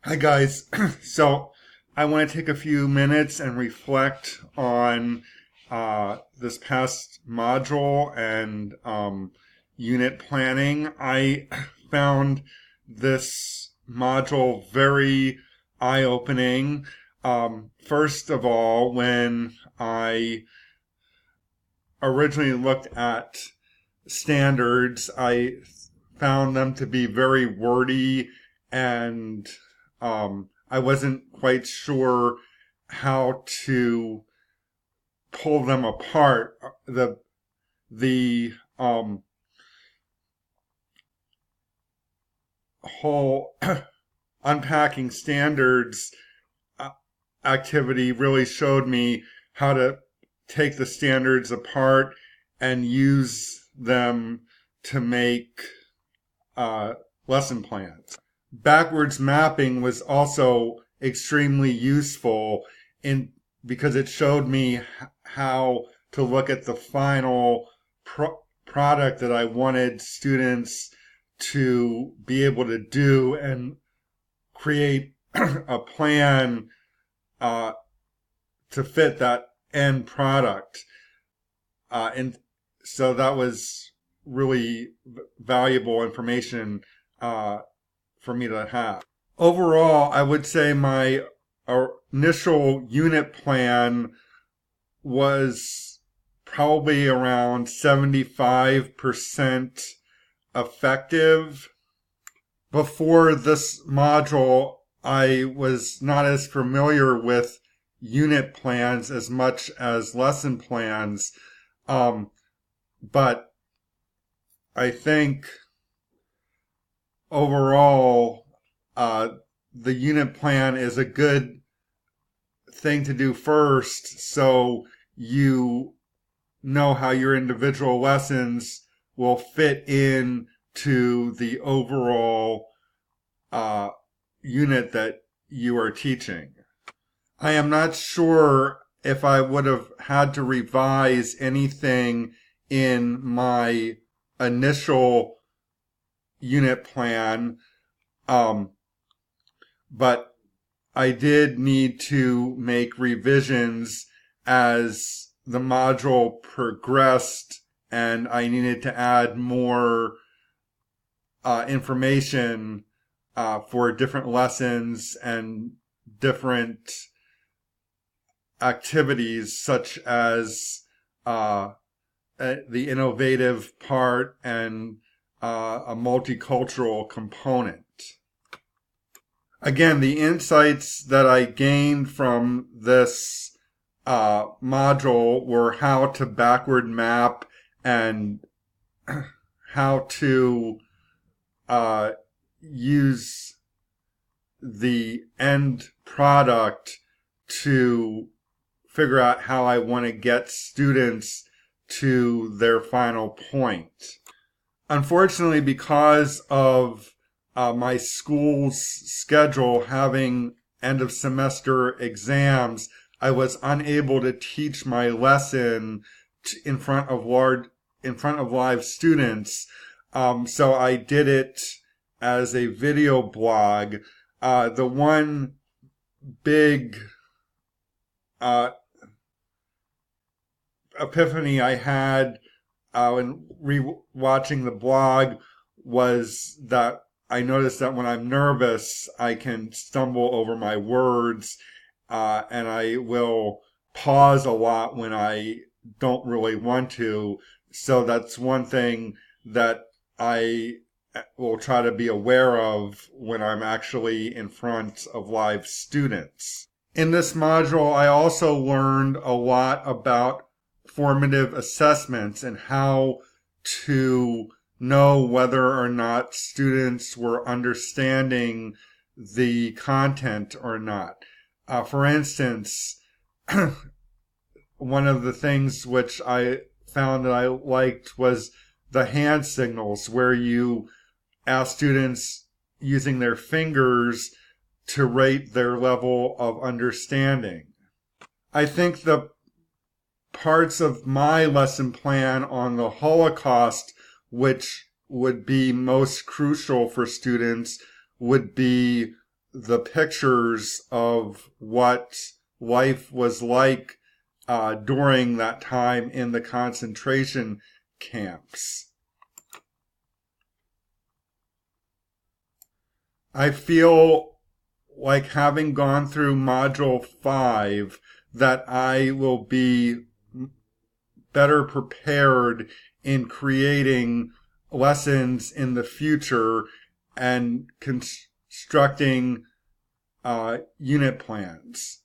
Hi, guys. So, I want to take a few minutes and reflect on this past module and unit planning. I found this module very eye-opening. First of all, when I originally looked at standards, I found them to be very wordy and I wasn't quite sure how to pull them apart. The whole unpacking standards uh, activity really showed me how to take the standards apart and use them to make uh, lesson plans. Backwards mapping was also extremely useful in because it showed me how to look at the final product that I wanted students to be able to do and create a plan uh, to fit that end product. And so that was really valuable information for me to have. Overall, I would say my initial unit plan was probably around 75% effective. Before this module, I was not as familiar with unit plans as much as lesson plans. But I think overall, the unit plan is a good thing to do first so you know how your individual lessons will fit in to the overall unit that you are teaching. I am not sure if I would have had to revise anything in my initial unit plan, but I did need to make revisions as the module progressed, and I needed to add more information for different lessons and different activities, such as the innovative part and a multicultural component. Again, the insights that I gained from this module were how to backward map and how to use the end product to figure out how I want to get students to their final point. Unfortunately, because of my school's schedule having end of semester exams, I was unable to teach my lesson in front of live students. So I did it as a video blog. The one big epiphany I had when watching the blog was that I noticed that when I'm nervous, I can stumble over my words, and I will pause a lot when I don't really want to. So that's one thing that I will try to be aware of when I'm actually in front of live students. In this module, I also learned a lot about formative assessments and how to know whether or not students were understanding the content or not. For instance, one of the things which I found that I liked was the hand signals, where you ask students using their fingers to rate their level of understanding. I think the parts of my lesson plan on the Holocaust which would be most crucial for students would be the pictures of what life was like during that time in the concentration camps. I feel like, having gone through Module 5, that I will be better prepared in creating lessons in the future and constructing unit plans.